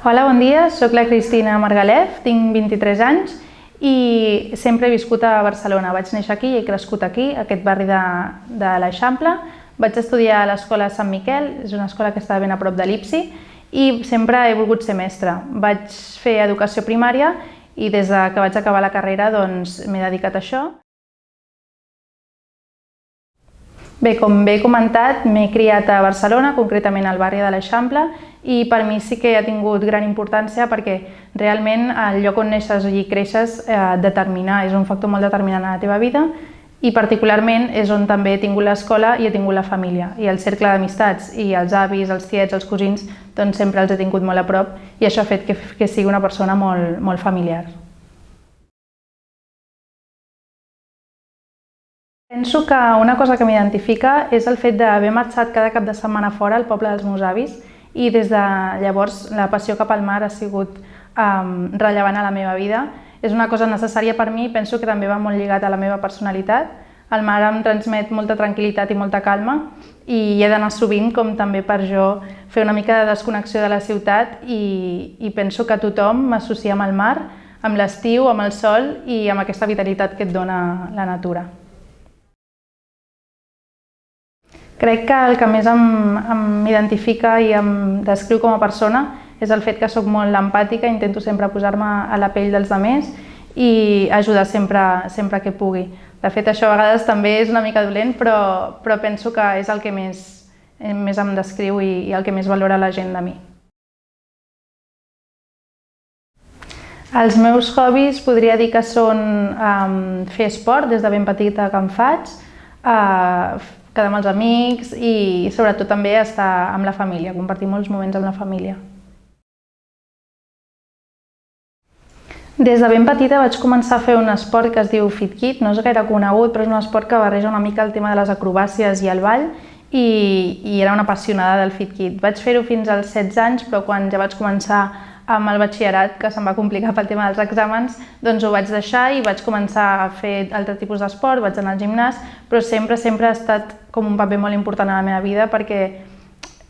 Hola, bon dia. Soc la Cristina Margalef, tinc 23 anys i sempre he viscut a Barcelona. Vaig néixer aquí i he crescut aquí, a aquest barri de l'Eixample. Vaig estudiar a l'escola Sant Miquel, és una escola que està ben a prop de l'IPSI, i sempre he volgut ser mestra. Vaig fer educació primària i des que vaig acabar la carrera m'he dedicat a això. Bé, com bé he comentat, m'he criat a Barcelona, concretament al barri de l'Eixample, i per mi sí que ha tingut gran importància perquè realment el lloc on neixes i creixes determina, és un factor molt determinant a la teva vida, i particularment és on també he tingut l'escola i he tingut la família. I el cercle d'amistats i els avis, els tiets, els cosins, doncs sempre els he tingut molt a prop i això ha fet que sigui una persona molt familiar. Penso que una cosa que m'identifica és el fet d'haver marxat cada cap de setmana fora al poble dels meus avis i des de llavors la passió cap al mar ha sigut rellevant a la meva vida. És una cosa necessària per mi i penso que també va molt lligat a la meva personalitat. El mar em transmet molta tranquil·litat i molta calma i hi he d'anar sovint com també per jo fer una mica de desconnexió de la ciutat i penso que tothom m'associa amb el mar, amb l'estiu, amb el sol i amb aquesta vitalitat que et dona la natura. Crec que el que més m'identifica i em descriu com a persona és el fet que soc molt empàtica, intento sempre posar-me a la pell dels altres i ajudar sempre que pugui. De fet, això a vegades també és una mica dolent, però penso que és el que més em descriu i el que més valora la gent de mi. Els meus hobbies podria dir que són fer esport, des de ben petita que en faig, quedar amb els amics i sobretot també estar amb la família, compartir molts moments amb la família. Des de ben petita vaig començar a fer un esport que es diu FitKit, no és gaire conegut, però és un esport que barreja una mica el tema de les acrobàcies i el ball i era una apassionada del FitKit. Vaig fer-ho fins als 16 anys, però quan ja vaig començar amb el batxillerat, que se'm va complicar pel tema dels exàmens, doncs ho vaig deixar i vaig començar a fer altre tipus d'esport, vaig anar al gimnàs, però sempre ha estat com un paper molt important a la meva vida perquè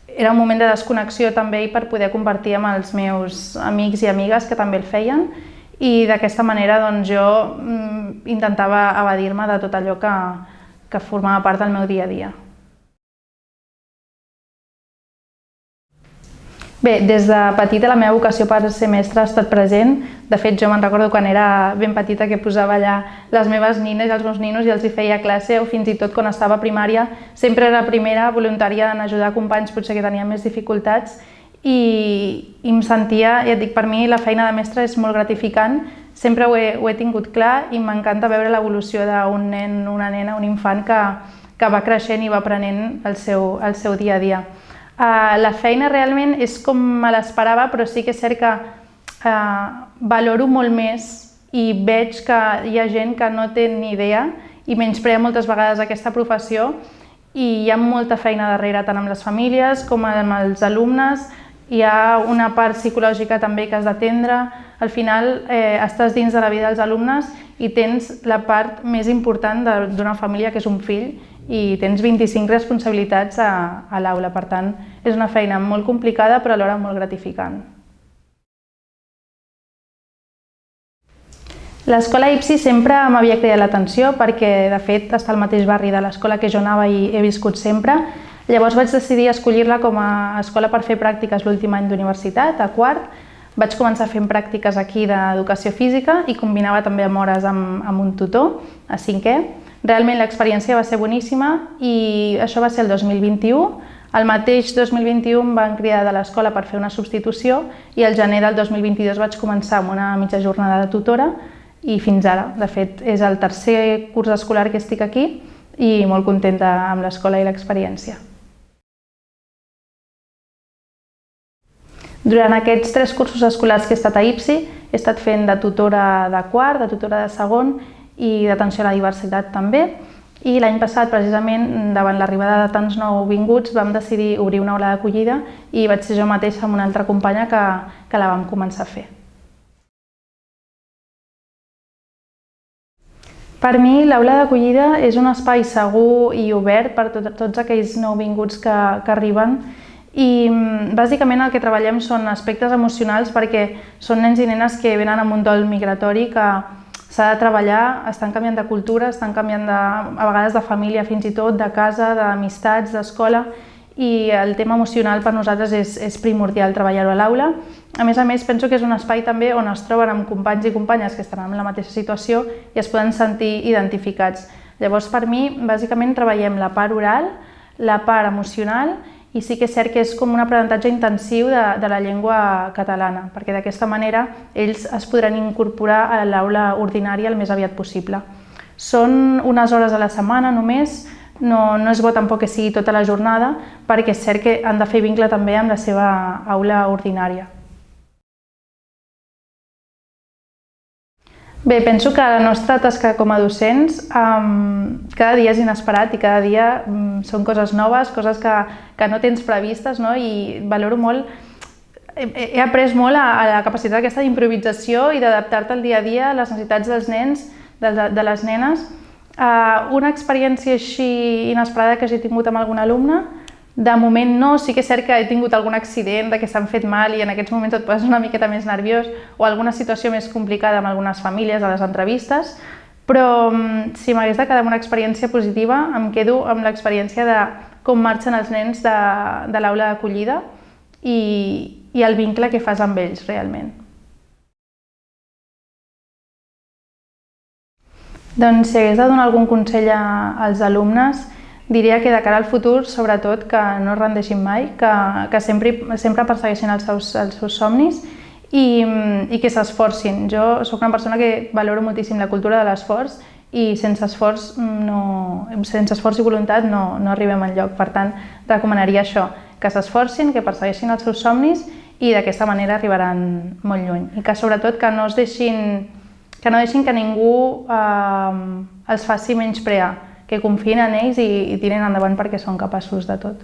era un moment de desconnexió també i per poder compartir amb els meus amics i amigues que també el feien i d'aquesta manera doncs jo intentava evadir-me de tot allò que formava part del meu dia a dia. Bé, des de petita la meva vocació per ser mestra ha estat present. De fet, jo me'n recordo quan era ben petita que posava allà les meves nines i els meus ninos i els hi feia classe, o fins i tot quan estava a primària sempre era primera voluntària en ajudar companys potser que tenien més dificultats i em sentia, ja et dic, per mi la feina de mestra és molt gratificant, sempre ho he tingut clar i m'encanta veure l'evolució d'un nen, una nena, un infant que va creixent i va aprenent el seu dia a dia. La feina realment és com me l'esperava, però sí que és cert que valoro molt més i veig que hi ha gent que no té ni idea i menysprea moltes vegades aquesta professió i hi ha molta feina darrere, tant amb les famílies com amb els alumnes. Hi ha una part psicològica també que has d'atendre. Al final estàs dins de la vida dels alumnes i tens la part més important d'una família, que és un fill, i tens 25 responsabilitats a l'aula. Per tant, és una feina molt complicada però alhora molt gratificant. L'escola IPSI sempre m'havia cridat l'atenció perquè, de fet, està al mateix barri de l'escola que jo anava i he viscut sempre. Llavors vaig decidir escollir-la com a escola per fer pràctiques l'últim any d'universitat, a quart. Vaig començar fent pràctiques aquí d'educació física i combinava també amb hores amb un tutor, a cinquè. Realment l'experiència va ser boníssima i això va ser el 2021. El mateix 2021 em van cridar de l'escola per fer una substitució i al gener del 2022 vaig començar amb una mitja jornada de tutora i fins ara. De fet, és el tercer curs escolar que estic aquí i molt contenta amb l'escola i l'experiència. Durant aquests 3 cursos escolars que he estat a IPSI, he estat fent de tutora de quart, de tutora de segon i d'atenció a la diversitat també. I l'any passat, precisament, davant l'arribada de tants nouvinguts, vam decidir obrir una aula d'acollida i vaig ser jo mateixa amb una altra companya que la vam començar a fer. Per mi, l'aula d'acollida és un espai segur i obert per tots aquells nouvinguts que arriben I bàsicament el que treballem són aspectes emocionals perquè són nens i nenes que venen amb un dol migratori que s'ha de treballar, estan canviant de cultura, estan canviant a vegades de família fins i tot, de casa, d'amistats, d'escola, i el tema emocional per nosaltres és primordial treballar-ho a l'aula. A més, penso que és un espai també on es troben amb companys i companyes que estan en la mateixa situació i es poden sentir identificats. Llavors, per mi, bàsicament treballem la part oral, la part emocional, i sí que és cert que és com un aprenentatge intensiu de la llengua catalana, perquè d'aquesta manera ells es podran incorporar a l'aula ordinària el més aviat possible. Són unes hores a la setmana només, no és bo tampoc que sigui tota la jornada, perquè és cert que han de fer vincle també amb la seva aula ordinària. Bé, penso que la nostra tasca com a docents cada dia és inesperat i cada dia són coses noves, coses que no tens previstes, no? I valoro molt, he après molt a la capacitat aquesta d'improvisació i d'adaptar-te al dia a dia a les necessitats dels nens, de les nenes. Una experiència així inesperada que hagi tingut amb algun alumne, de moment no, sí que és cert que he tingut algun accident de que s'han fet mal i en aquests moments et poses una miqueta més nerviós o alguna situació més complicada amb algunes famílies a les entrevistes, però si m'hagués de quedar amb una experiència positiva em quedo amb l'experiència de com marxen els nens de l'aula d'acollida i el vincle que fas amb ells realment. Doncs si hagués de donar algun consell als alumnes, diria que de cara al futur, sobretot, que no es rendeixin mai, que sempre persegueixin els seus somnis i que s'esforcin. Jo soc una persona que valoro moltíssim la cultura de l'esforç i sense esforç i voluntat no arribem enlloc. Per tant, recomanaria això, que s'esforcin, que persegueixin els seus somnis i d'aquesta manera arribaran molt lluny. I que sobretot que no deixin que ningú els faci menysprear, que confiïn en ells i tirin endavant perquè són capaços de tot.